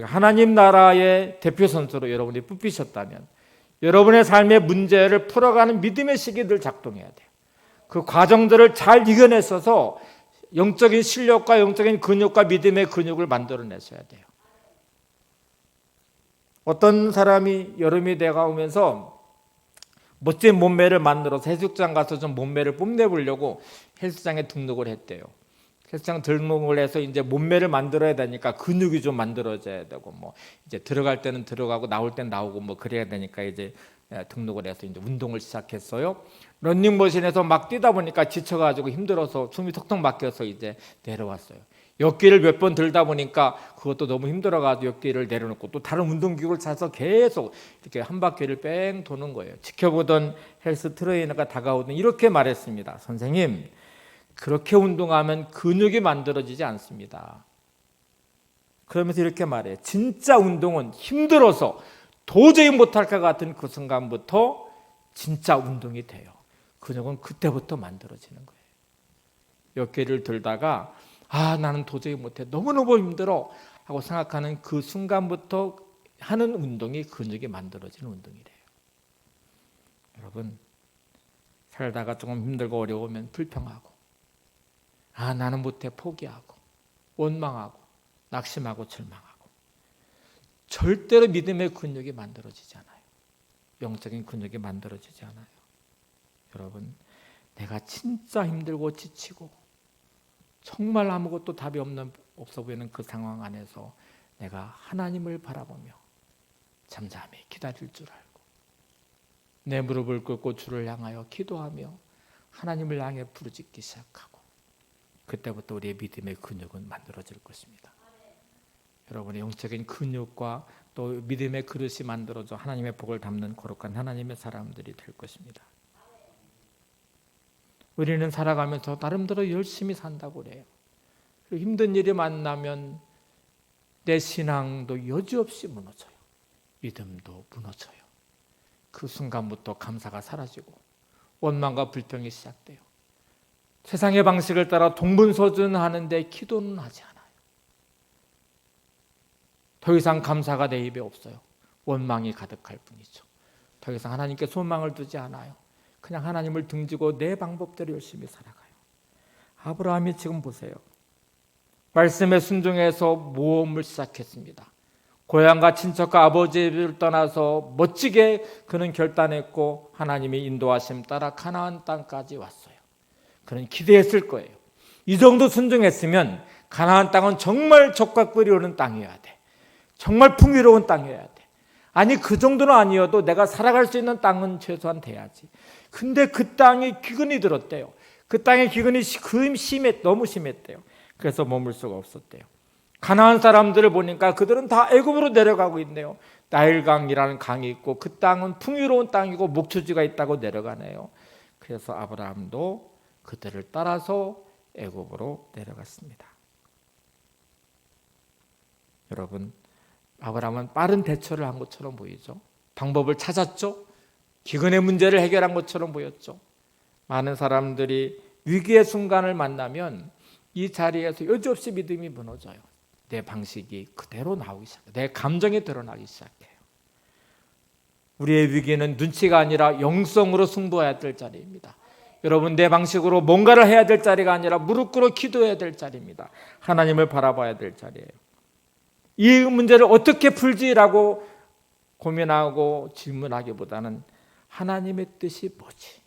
하나님 나라의 대표 선수로 여러분이 뽑히셨다면 여러분의 삶의 문제를 풀어가는 믿음의 시기들 작동해야 돼요. 그 과정들을 잘 이겨냈어서 영적인 실력과 영적인 근육과 믿음의 근육을 만들어내셔야 돼요. 어떤 사람이 여름이 돼가오면서 멋진 몸매를 만들어서 헬스장 가서 좀 몸매를 뽐내보려고 헬스장에 등록을 했대요. 헬스장 등록을 해서 이제 몸매를 만들어야 되니까 근육이 좀 만들어져야 되고 이제 들어갈 때는 들어가고 나올 때는 나오고 그래야 되니까 이제 등록을 해서 이제 운동을 시작했어요. 런닝머신에서 막 뛰다 보니까 지쳐가지고 힘들어서 숨이 턱턱 막혀서 이제 내려왔어요. 역기를 몇 번 들다 보니까 그것도 너무 힘들어가지고 역기를 내려놓고 또 다른 운동기구를 찾아서 계속 이렇게 한 바퀴를 뺑 도는 거예요. 지켜보던 헬스 트레이너가 다가오더니 이렇게 말했습니다. 선생님, 그렇게 운동하면 근육이 만들어지지 않습니다. 그러면서 이렇게 말해요. 진짜 운동은 힘들어서 도저히 못할 것 같은 그 순간부터 진짜 운동이 돼요. 근육은 그때부터 만들어지는 거예요. 역기를 들다가 나는 도저히 못해, 너무너무 힘들어 하고 생각하는 그 순간부터 하는 운동이 근육이 만들어지는 운동이래요. 여러분, 살다가 조금 힘들고 어려우면 불평하고 나는 못해 포기하고 원망하고 낙심하고 절망하고 절대로 믿음의 근육이 만들어지지 않아요. 영적인 근육이 만들어지지 않아요. 여러분, 내가 진짜 힘들고 지치고 정말 아무것도 답이 없어 보이는 그 상황 안에서 내가 하나님을 바라보며 잠잠히 기다릴 줄 알고 내 무릎을 꿇고 주를 향하여 기도하며 하나님을 향해 부르짖기 시작하고 그때부터 우리의 믿음의 근육은 만들어질 것입니다. 여러분의 영적인 근육과 또 믿음의 그릇이 만들어져 하나님의 복을 담는 거룩한 하나님의 사람들이 될 것입니다. 우리는 살아가면서 나름대로 열심히 산다고 그래요. 그리고 힘든 일이 만나면 내 신앙도 여지없이 무너져요. 믿음도 무너져요. 그 순간부터 감사가 사라지고 원망과 불평이 시작돼요. 세상의 방식을 따라 동분서주하는데 기도는 하지 않아요. 더 이상 감사가 내 입에 없어요. 원망이 가득할 뿐이죠. 더 이상 하나님께 소망을 두지 않아요. 그냥 하나님을 등지고 내 방법대로 열심히 살아가요. 아브라함이 지금 보세요. 말씀에 순종해서 모험을 시작했습니다. 고향과 친척과 아버지를 떠나서 멋지게 그는 결단했고 하나님의 인도하심 따라 가나안 땅까지 왔어요. 그는 기대했을 거예요. 이 정도 순종했으면 가나안 땅은 정말 젖과 꿀이 오는 땅이어야 돼. 정말 풍요로운 땅이어야 돼. 아니 그 정도는 아니어도 내가 살아갈 수 있는 땅은 최소한 돼야지. 근데 그 땅에 기근이 들었대요. 그 땅의 기근이 너무 심했대요. 그래서 머물 수가 없었대요. 가나안 사람들을 보니까 그들은 다 애굽으로 내려가고 있네요. 나일강이라는 강이 있고 그 땅은 풍요로운 땅이고 목초지가 있다고 내려가네요. 그래서 아브라함도 그들을 따라서 애굽으로 내려갔습니다. 여러분, 아브라함은 빠른 대처를 한 것처럼 보이죠. 방법을 찾았죠. 기근의 문제를 해결한 것처럼 보였죠. 많은 사람들이 위기의 순간을 만나면 이 자리에서 여지없이 믿음이 무너져요. 내 방식이 그대로 나오기 시작해요. 내 감정이 드러나기 시작해요. 우리의 위기는 눈치가 아니라 영성으로 승부해야 될 자리입니다. 여러분, 내 방식으로 뭔가를 해야 될 자리가 아니라 무릎 꿇어 기도해야 될 자리입니다. 하나님을 바라봐야 될 자리예요. 이 문제를 어떻게 풀지라고 고민하고 질문하기보다는 하나님의 뜻이 뭐지?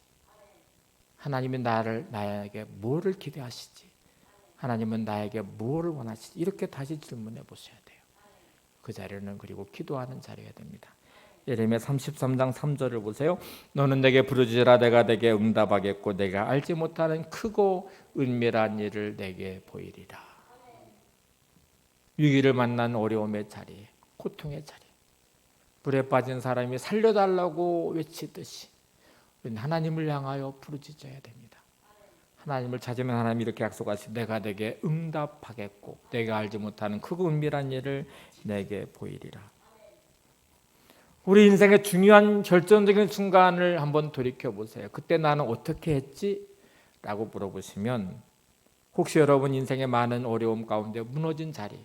하나님이 나에게 뭐를 기대하시지? 하나님은 나에게 뭐를 원하시지? 이렇게 다시 질문해 보셔야 돼요. 그 자리는 그리고 기도하는 자리가 됩니다. 예레미야 33장 3절을 보세요. 너는 내게 부르짖으라 내가 내게 응답하겠고 내가 알지 못하는 크고 은밀한 일을 내게 보이리라. 위기를 만난 어려움의 자리, 고통의 자리, 불에 빠진 사람이 살려달라고 외치듯이 우리는 하나님을 향하여 부르짖어야 됩니다. 하나님을 찾으면 하나님이 이렇게 약속하시 내가 내게 응답하겠고 내가 알지 못하는 크고 은밀한 일을 내게 보이리라. 우리 인생의 중요한 결정적인 순간을 한번 돌이켜보세요. 그때 나는 어떻게 했지? 라고 물어보시면 혹시 여러분 인생의 많은 어려움 가운데 무너진 자리,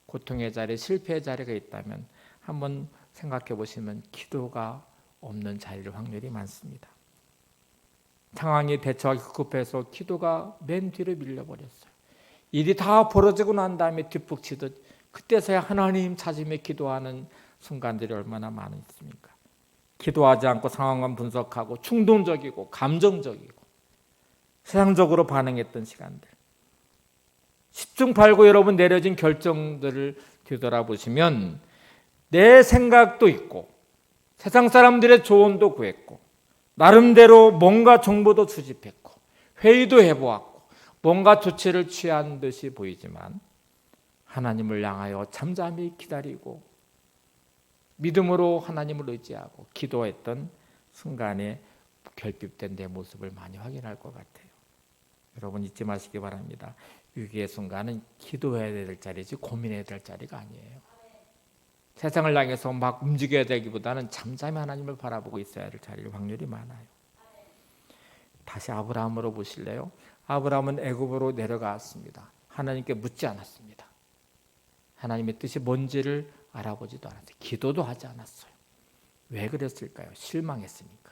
고통의 자리, 실패의 자리가 있다면 한번 생각해 보시면 기도가 없는 자리일 확률이 많습니다. 상황이 대처하기 급급해서 기도가 맨 뒤로 밀려버렸어요. 일이 다 벌어지고 난 다음에 뒷북치듯 그때서야 하나님 찾으며 기도하는 순간들이 얼마나 많이 있습니까? 기도하지 않고 상황만 분석하고 충동적이고 감정적이고 세상적으로 반응했던 시간들, 10중 8구 여러분 내려진 결정들을 뒤돌아보시면 내 생각도 있고 세상 사람들의 조언도 구했고 나름대로 뭔가 정보도 수집했고 회의도 해보았고 뭔가 조치를 취한 듯이 보이지만 하나님을 향하여 잠잠히 기다리고 믿음으로 하나님을 의지하고 기도했던 순간에 결핍된 내 모습을 많이 확인할 것 같아요. 여러분 잊지 마시기 바랍니다. 위기의 순간은 기도해야 될 자리지 고민해야 될 자리가 아니에요. 세상을 향해서 막 움직여야 되기보다는 잠잠히 하나님을 바라보고 있어야 될 자리일 확률이 많아요. 다시 아브라함으로 보실래요? 아브라함은 애굽으로 내려갔습니다. 하나님께 묻지 않았습니다. 하나님의 뜻이 뭔지를 알아보지도 않았어요. 기도도 하지 않았어요. 왜 그랬을까요? 실망했으니까.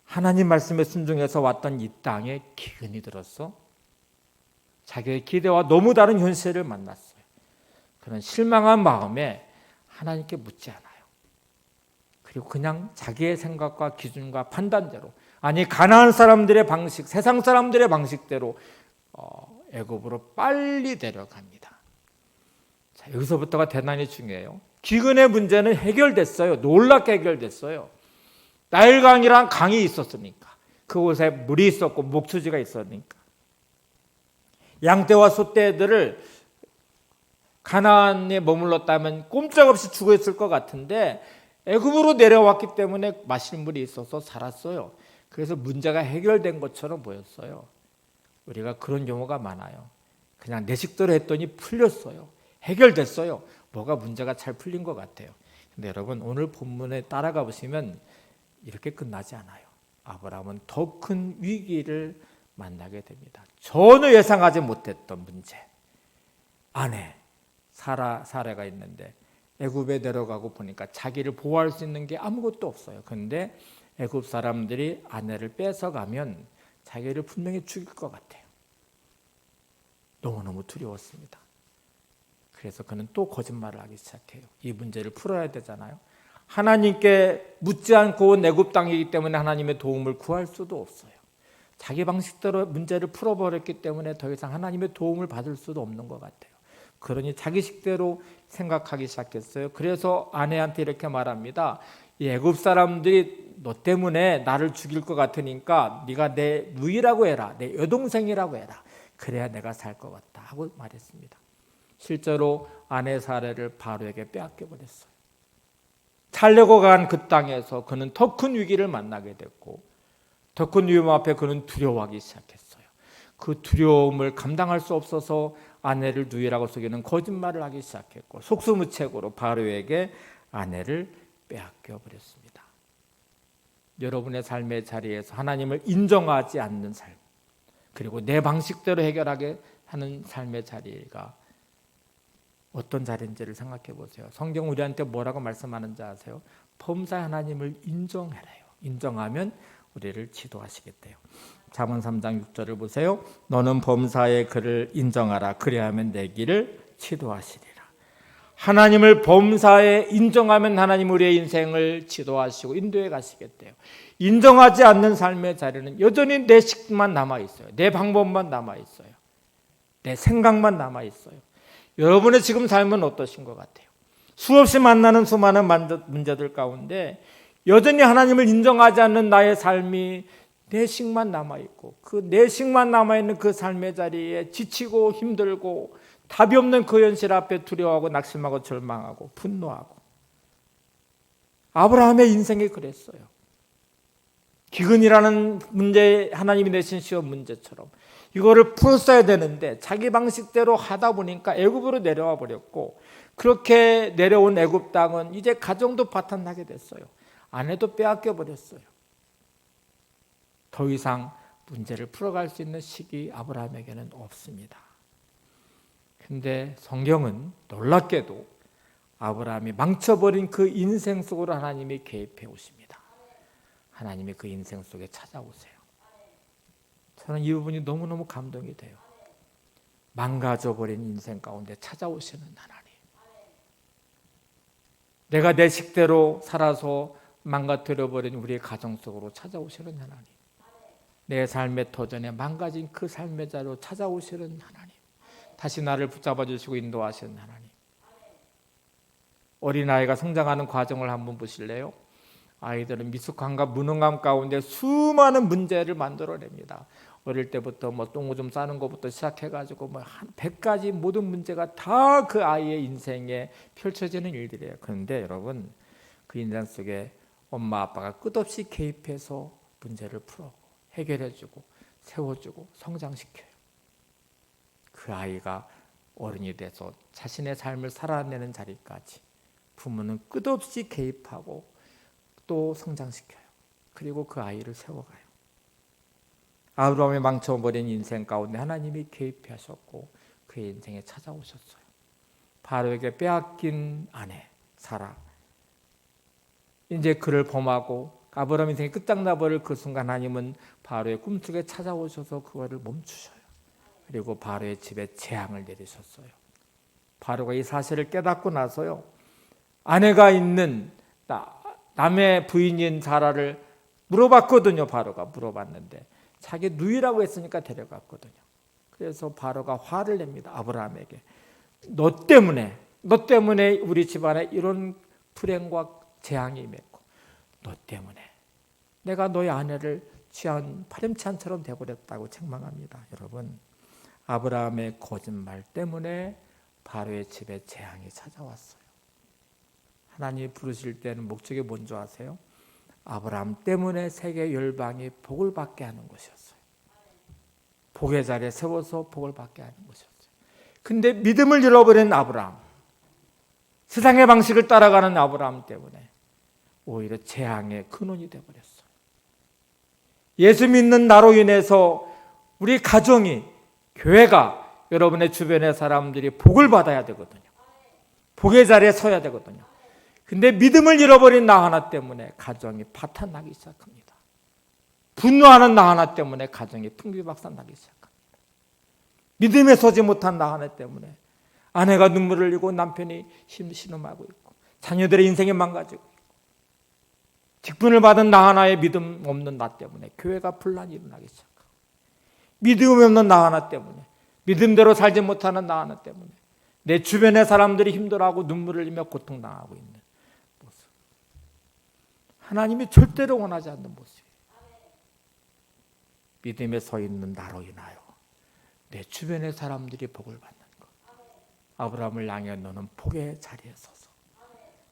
하나님 말씀에 순종해서 왔던 이 땅에 기근이 들었어. 자기의 기대와 너무 다른 현실을 만났어요. 그런 실망한 마음에 하나님께 묻지 않아요. 그리고 그냥 자기의 생각과 기준과 판단대로 아니 가나안 사람들의 방식, 세상 사람들의 방식대로 애굽으로 빨리 데려갑니다. 자, 여기서부터가 대단히 중요해요. 기근의 문제는 해결됐어요. 놀랍게 해결됐어요. 나일강이란 강이 있었으니까, 그곳에 물이 있었고 목수지가 있었으니까 양떼와 소떼들을 가나안에 머물렀다면 꼼짝없이 죽어 있을 것 같은데 애굽으로 내려왔기 때문에 마실 물이 있어서 살았어요. 그래서 문제가 해결된 것처럼 보였어요. 우리가 그런 경우가 많아요. 그냥 내 식대로 했더니 풀렸어요. 해결됐어요. 뭐가 문제가 잘 풀린 것 같아요. 근데 여러분 오늘 본문에 따라가 보시면 이렇게 끝나지 않아요. 아브라함은 더 큰 위기를 만나게 됩니다. 전혀 예상하지 못했던 문제. 아내 사라가 있는데 애굽에 내려가고 보니까 자기를 보호할 수 있는 게 아무것도 없어요. 그런데 애굽 사람들이 아내를 뺏어가면 자기를 분명히 죽일 것 같아요. 너무너무 두려웠습니다. 그래서 그는 또 거짓말을 하기 시작해요. 이 문제를 풀어야 되잖아요. 하나님께 묻지 않고 온 애굽 땅이기 때문에 하나님의 도움을 구할 수도 없어요. 자기 방식대로 문제를 풀어버렸기 때문에 더 이상 하나님의 도움을 받을 수도 없는 것 같아요. 그러니 자기식대로 생각하기 시작했어요. 그래서 아내한테 이렇게 말합니다. 이 애굽 사람들이 너 때문에 나를 죽일 것 같으니까 네가 내 누이라고 해라. 내 여동생이라고 해라. 그래야 내가 살 것 같다 하고 말했습니다. 실제로 아내 사례를 바로에게 빼앗겨 버렸어요. 살려고 간 그 땅에서 그는 더 큰 위기를 만나게 됐고 더 큰 위험 앞에 그는 두려워하기 시작했어요. 그 두려움을 감당할 수 없어서 아내를 누이라고 속이는 거짓말을 하기 시작했고 속수무책으로 바로에게 아내를 빼앗겨 버렸습니다. 여러분의 삶의 자리에서 하나님을 인정하지 않는 삶, 그리고 내 방식대로 해결하게 하는 삶의 자리가 어떤 자리인지를 생각해 보세요. 성경 우리한테 뭐라고 말씀하는지 아세요? 범사의 하나님을 인정해라요. 인정하면 우리를 지도하시겠대요. 잠언 3장 6절을 보세요. 너는 범사의 그를 인정하라. 그리하면 내 길을 지도하시리라. 하나님을 범사에 인정하면 하나님 우리의 인생을 지도하시고 인도해 가시겠대요. 인정하지 않는 삶의 자리는 여전히 내 식만 남아있어요. 내 방법만 남아있어요. 내 생각만 남아있어요. 여러분의 지금 삶은 어떠신 것 같아요? 수없이 만나는 수많은 문제들 가운데 여전히 하나님을 인정하지 않는 나의 삶이 내 식만 남아있고 그 내 식만 남아있는 그 삶의 자리에 지치고 힘들고 답이 없는 그 현실 앞에 두려워하고 낙심하고 절망하고 분노하고 아브라함의 인생이 그랬어요. 기근이라는 문제, 하나님이 내신 시험 문제처럼 이거를 풀었어야 되는데 자기 방식대로 하다 보니까 애굽으로 내려와 버렸고 그렇게 내려온 애굽 땅은 이제 가정도 파탄나게 됐어요. 아내도 빼앗겨 버렸어요. 더 이상 문제를 풀어갈 수 있는 시기 아브라함에게는 없습니다. 근데 성경은 놀랍게도 아브라함이 망쳐버린 그 인생 속으로 하나님이 개입해 오십니다. 하나님이 그 인생 속에 찾아오세요. 저는 이 부분이 너무너무 감동이 돼요. 망가져버린 인생 가운데 찾아오시는 하나님. 내가 내 식대로 살아서 망가뜨려버린 우리의 가정 속으로 찾아오시는 하나님. 내 삶의 터전에 망가진 그 삶의 자리로 찾아오시는 하나님. 다시 나를 붙잡아 주시고 인도하시는 하나님. 어린아이가 성장하는 과정을 한번 보실래요? 아이들은 미숙함과 무능함 가운데 수많은 문제를 만들어냅니다. 어릴 때부터 똥오줌 싸는 것부터 시작해가지고 한 100가지 모든 문제가 다 그 아이의 인생에 펼쳐지는 일들이에요. 그런데 여러분 그 인생 속에 엄마 아빠가 끝없이 개입해서 문제를 풀어 해결해주고 세워주고 성장시켜요. 그 아이가 어른이 돼서 자신의 삶을 살아내는 자리까지 부모는 끝없이 개입하고 또 성장시켜요. 그리고 그 아이를 세워가요. 아브라함이 망쳐버린 인생 가운데 하나님이 개입하셨고 그의 인생에 찾아오셨어요. 바로에게 빼앗긴 아내 사라. 이제 그를 범하고 아브라함 인생이 끝장나버릴 그 순간 하나님은 바로의 꿈속에 찾아오셔서 그거를 멈추셔요. 그리고 바로의 집에 재앙을 내리셨어요. 바로가 이 사실을 깨닫고 나서요. 아내가 있는 남의 부인인 사라를 물어봤거든요. 바로가 물어봤는데 자기 누이라고 했으니까 데려갔거든요. 그래서 바로가 화를 냅니다. 아브라함에게. 너 때문에 우리 집안에 이런 불행과 재앙이 임했고, 너 때문에 내가 너의 아내를 취한 파렴치한처럼 되어버렸다고 책망합니다. 여러분, 아브라함의 거짓말 때문에 바로의 집에 재앙이 찾아왔어요. 하나님이 부르실 때는 목적이 뭔지 아세요? 아브라함 때문에 세계 열방이 복을 받게 하는 것이었어요. 복의 자리에 세워서 복을 받게 하는 것이었어요. 근데 믿음을 잃어버린 아브라함, 세상의 방식을 따라가는 아브라함 때문에 오히려 재앙의 근원이 되어버렸어요. 예수 믿는 나로 인해서 우리 가정이, 교회가, 여러분의 주변의 사람들이 복을 받아야 되거든요. 복의 자리에 서야 되거든요. 근데 믿음을 잃어버린 나 하나 때문에 가정이 파탄나기 시작합니다. 분노하는 나 하나 때문에 가정이 풍비박산나기 시작합니다. 믿음에 서지 못한 나 하나 때문에 아내가 눈물을 흘리고 남편이 신음하고 있고, 자녀들의 인생이 망가지고 있고, 직분을 받은 나 하나의 믿음 없는 나 때문에 교회가 분란이 일어나기 시작하고, 믿음이 없는 나 하나 때문에, 믿음대로 살지 못하는 나 하나 때문에 내 주변의 사람들이 힘들어하고 눈물을 흘리며 고통당하고 있는 모습, 하나님이 절대로 원하지 않는 모습이에요. 믿음에 서 있는 나로 인하여 내 주변의 사람들이 복을 받는 것. 아브라함을 향해 너는 복의 자리에 서서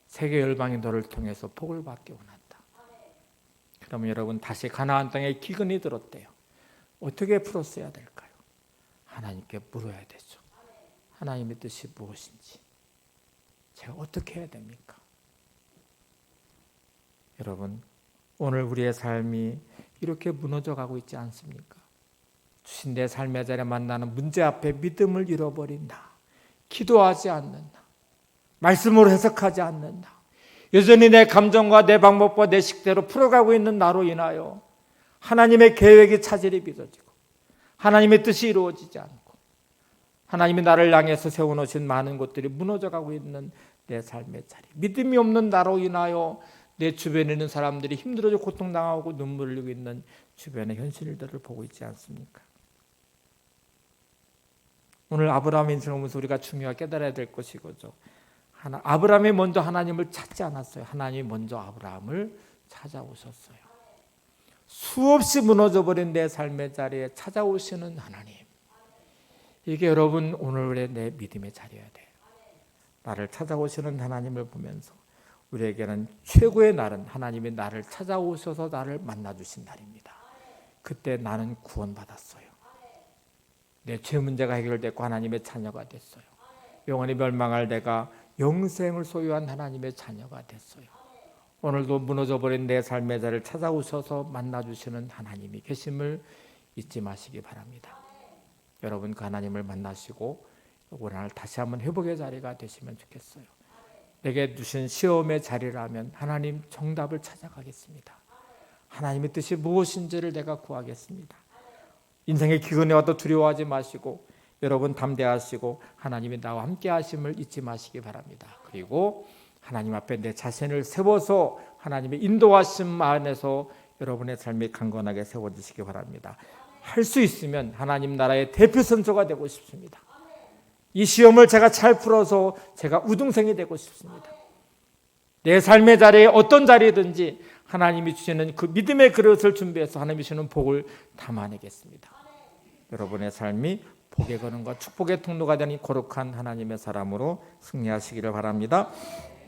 세계 열방이 너를 통해서 복을 받기 원한다. 그러면 여러분, 다시 가나안 땅에 기근이 들었대요. 어떻게 풀었어야 될까요? 하나님께 물어야 되죠. 하나님의 뜻이 무엇인지 제가 어떻게 해야 됩니까? 여러분, 오늘 우리의 삶이 이렇게 무너져 가고 있지 않습니까? 주신 내 삶의 자리에 만나는 문제 앞에 믿음을 잃어버린 나, 기도하지 않는 나, 말씀으로 해석하지 않는 나, 여전히 내 감정과 내 방법과 내 식대로 풀어가고 있는 나로 인하여 하나님의 계획이 차질이 빚어지고 하나님의 뜻이 이루어지지 않고 하나님이 나를 향해서 세워놓으신 많은 것들이 무너져가고 있는 내 삶의 자리, 믿음이 없는 나로 인하여 내 주변에 있는 사람들이 힘들어지고 고통당하고 눈물을 흘리고 있는 주변의 현실들을 보고 있지 않습니까? 오늘 아브라함의 인생을 보면서 우리가 중요하게 깨달아야 될 것이 이거죠. 아브라함이 먼저 하나님을 찾지 않았어요. 하나님이 먼저 아브라함을 찾아오셨어요. 수없이 무너져버린 내 삶의 자리에 찾아오시는 하나님, 이게 여러분 오늘의 내 믿음의 자리여야 돼요. 나를 찾아오시는 하나님을 보면서 우리에게는 최고의 날은 하나님이 나를 찾아오셔서 나를 만나주신 날입니다. 그때 나는 구원받았어요. 내 죄 문제가 해결됐고 하나님의 자녀가 됐어요. 영원히 멸망할 내가 영생을 소유한 하나님의 자녀가 됐어요. 오늘도 무너져버린 내 삶의 자리를 찾아오셔서 만나주시는 하나님이 계심을 잊지 마시기 바랍니다. 여러분, 그 하나님을 만나시고 오늘 다시 한번 회복의 자리가 되시면 좋겠어요. 내게 주신 시험의 자리라면 하나님 정답을 찾아가겠습니다. 하나님의 뜻이 무엇인지를 내가 구하겠습니다. 인생의 기근에 와도 두려워하지 마시고 여러분 담대하시고 하나님이 나와 함께 하심을 잊지 마시기 바랍니다. 그리고 하나님 앞에 내 자신을 세워서 하나님의 인도하심 안에서 여러분의 삶이 강건하게 세워지시기 바랍니다. 할 수 있으면 하나님 나라의 대표 선조가 되고 싶습니다. 이 시험을 제가 잘 풀어서 제가 우등생이 되고 싶습니다. 내 삶의 자리에 어떤 자리든지 하나님이 주시는 그 믿음의 그릇을 준비해서 하나님이 주시는 복을 담아내겠습니다. 여러분의 삶이 복의 근원과 축복의 통로가 되는 거룩한 하나님의 사람으로 승리하시기를 바랍니다.